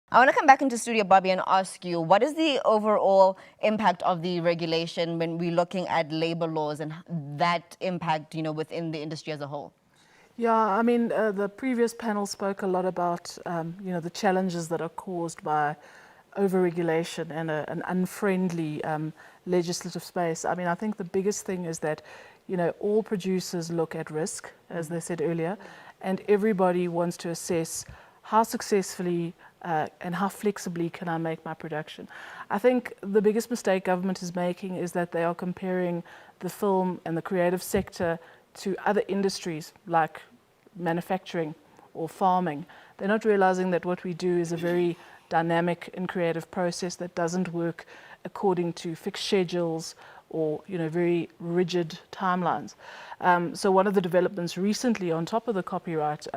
I want to come back into studio, Bobby, and ask you, what is the overall impact of the regulation when we're looking at labor laws and that impact, within the industry as a whole? Yeah, I mean, the previous panel spoke a lot about, the challenges that are caused by overregulation and an unfriendly legislative space. I mean, I think the biggest thing is that, all producers look at risk, as they said earlier, and everybody wants to assess how successfully and how flexibly can I make my production. I think the biggest mistake government is making is that they are comparing the film and the creative sector to other industries like manufacturing or farming. They're not realizing that what we do is a very dynamic and creative process that doesn't work according to fixed schedules or very rigid timelines. So one of the developments recently on top of the copyright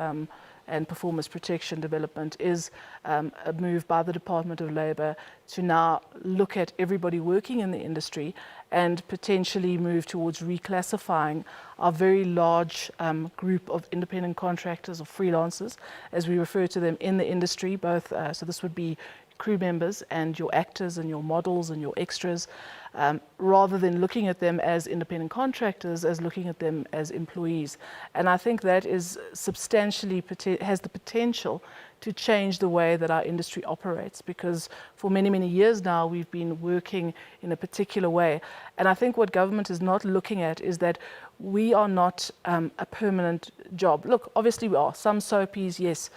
and performance protection development is a move by the Department of Labour to now look at everybody working in the industry and potentially move towards reclassifying our very large group of independent contractors or freelancers, as we refer to them in the industry, both, so this would be crew members and your actors and your models and your extras, rather than looking at them as independent contractors, as looking at them as employees. And I think that is substantially, has the potential to change the way that our industry operates, because for many, many years now we've been working in a particular way. And I think what government is not looking at is that we are not a permanent job. Look, obviously we are. Some soapies, yes,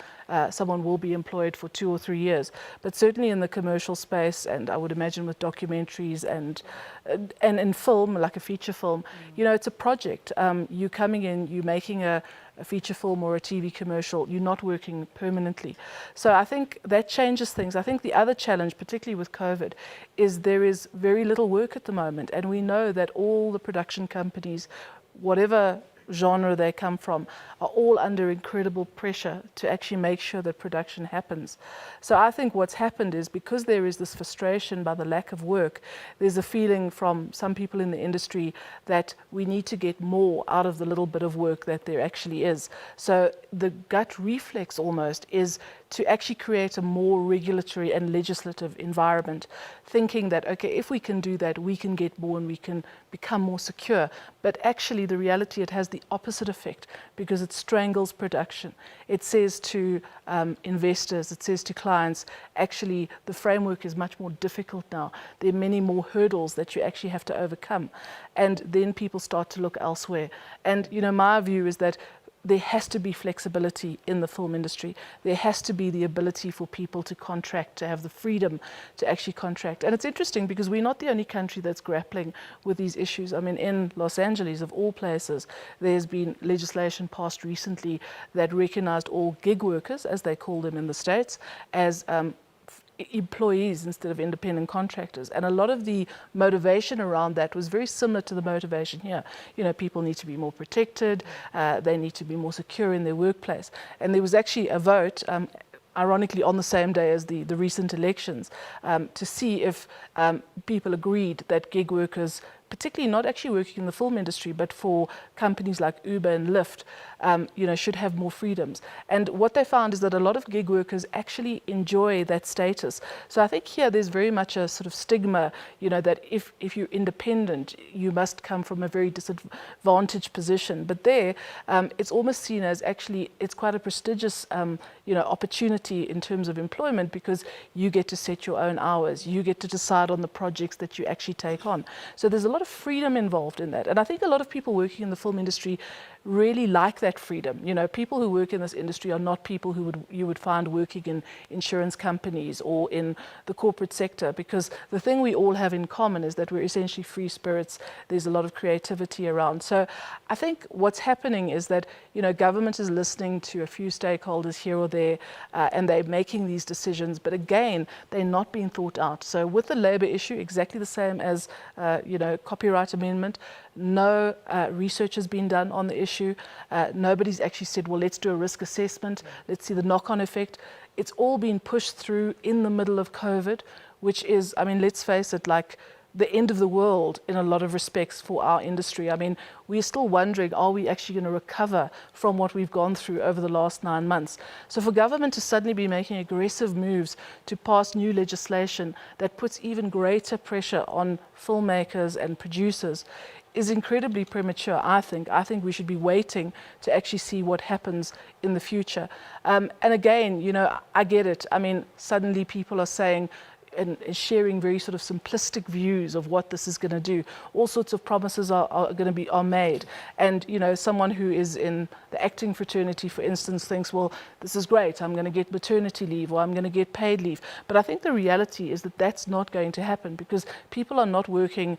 someone will be employed for 2 or 3 years, but certainly in the commercial space, and I would imagine with documentaries and in film, like a feature film, it's a project. You're coming in, you're making a feature film or a TV commercial, you're not working permanently. So I think that changes things. I think the other challenge, particularly with COVID, is there is very little work at the moment, and we know that all the production companies, whatever genre they come from, are all under incredible pressure to actually make sure that production happens. So I think what's happened is, because there is this frustration by the lack of work, there's a feeling from some people in the industry that we need to get more out of the little bit of work that there actually is. So the gut reflex almost is to actually create a more regulatory and legislative environment, thinking that, okay, if we can do that, we can get more and we can become more secure. But actually, the reality, it has the opposite effect, because it strangles production. It says to investors, it says to clients, actually, the framework is much more difficult now. There are many more hurdles that you actually have to overcome. And then people start to look elsewhere. And, my view is that there has to be flexibility in the film industry. There has to be the ability for people to contract, to have the freedom to actually contract. And it's interesting because we're not the only country that's grappling with these issues. I mean, in Los Angeles, of all places, there's been legislation passed recently that recognized all gig workers, as they call them in the States, as employees instead of independent contractors. And a lot of the motivation around that was very similar to the motivation here. People need to be more protected, they need to be more secure in their workplace. And there was actually a vote, ironically on the same day as the recent elections, to see if people agreed that gig workers, particularly not actually working in the film industry, but for companies like Uber and Lyft, should have more freedoms. And what they found is that a lot of gig workers actually enjoy that status. So I think here there's very much a sort of stigma, that if you're independent, you must come from a very disadvantaged position. But there, it's almost seen as actually, it's quite a prestigious, opportunity in terms of employment, because you get to set your own hours, you get to decide on the projects that you actually take on. So there's a lot of freedom involved in that. And I think a lot of people working in the film industry really like that freedom. People who work in this industry are not people who you would find working in insurance companies or in the corporate sector, because the thing we all have in common is that we're essentially free spirits. There's a lot of creativity around. So I think what's happening is that, government is listening to a few stakeholders here or there, and they're making these decisions, but again, they're not being thought out. So with the labor issue, exactly the same as, copyright amendment, no research has been done on the issue. Nobody's actually said, well, let's do a risk assessment. Let's see the knock-on effect. It's all been pushed through in the middle of COVID, which is, let's face it, like the end of the world in a lot of respects for our industry. I mean, we're still wondering, are we actually going to recover from what we've gone through over the last 9 months? So for government to suddenly be making aggressive moves to pass new legislation that puts even greater pressure on filmmakers and producers is incredibly premature, I think. I think we should be waiting to actually see what happens in the future. And again, you know, I get it. I mean, suddenly people are saying, and sharing very sort of simplistic views of what this is going to do. All sorts of promises are made. And, you know, someone who is in the acting fraternity, for instance, thinks, well, this is great, I'm going to get maternity leave or I'm going to get paid leave. But I think the reality is that that's not going to happen because people are not working,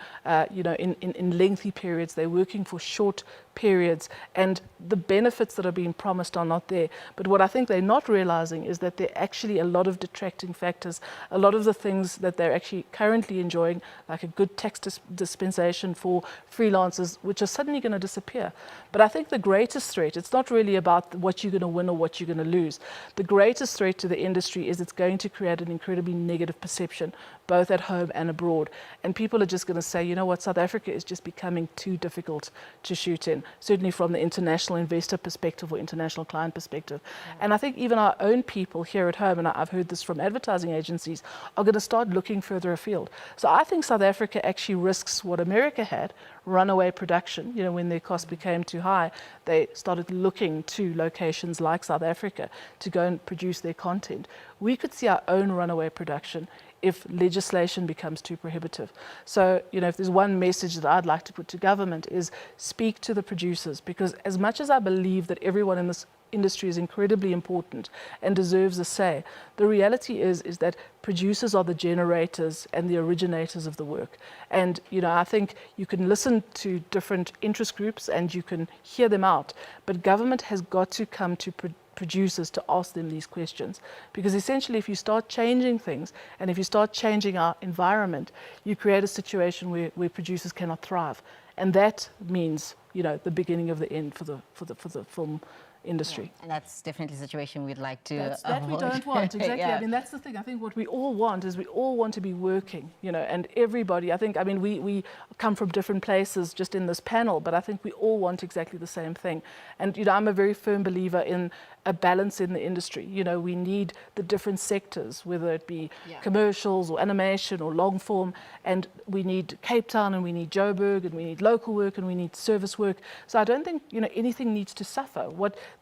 you know, in lengthy periods. They're working for short periods and the benefits that are being promised are not there. But what I think they're not realizing is that there are actually a lot of detracting factors, a lot of the things that they're actually currently enjoying, like a good tax dispensation for freelancers, which are suddenly going to disappear. But I think the greatest threat, it's not really about what you're going to win or what you're going to lose. The greatest threat to the industry is it's going to create an incredibly negative perception, both at home and abroad. And people are just going to say, you know what, South Africa is just becoming too difficult to shoot in, certainly from the international investor perspective or international client perspective. And I think even our own people here at home, and I've heard this from advertising agencies, are going to start looking further afield. So I think South Africa actually risks what America had, runaway production. You know, when their costs became too high, they started looking to locations like South Africa to go and produce their content. We could see our own runaway production if legislation becomes too prohibitive. So, you know, if there's one message that I'd like to put to government is speak to the producers, because as much as I believe that everyone in this industry is incredibly important and deserves a say, the reality is that producers are the generators and the originators of the work. And, you know, I think you can listen to different interest groups and you can hear them out, but government has got to come to producers to ask them these questions, because essentially if you start changing things and if you start changing our environment, you create a situation where producers cannot thrive, and that means, you know, the beginning of the end for the film industry. Yeah, and that's definitely a situation we'd like to that we don't want, exactly. Yeah. I mean, that's the thing. I think what we all want is we all want to be working, you know, and everybody, I think, I mean, we come from different places just in this panel, but I think we all want exactly the same thing. And, you know, I'm a very firm believer in a balance in the industry. You know, we need the different sectors, whether it be commercials or animation or long form, and we need Cape Town and we need Joburg and we need local work and we need service work. So I don't think, you know, anything needs to suffer.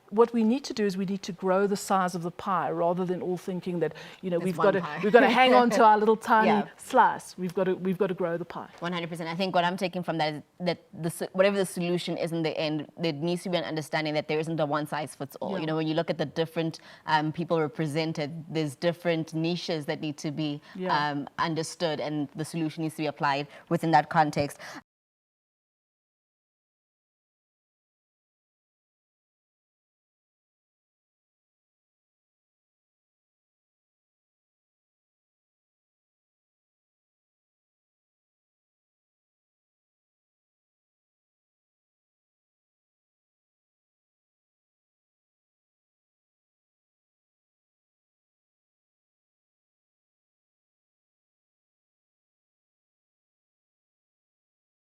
What we need to do is we need to grow the size of the pie rather than all thinking that, you know, we've got to hang on to our little tiny slice. We've got to grow the pie. 100%. I think what I'm taking from that is that whatever the solution is in the end, there needs to be an understanding that there isn't a one size fits all. You know, when you look at the different people represented, there's different niches that need to be understood, and the solution needs to be applied within that context.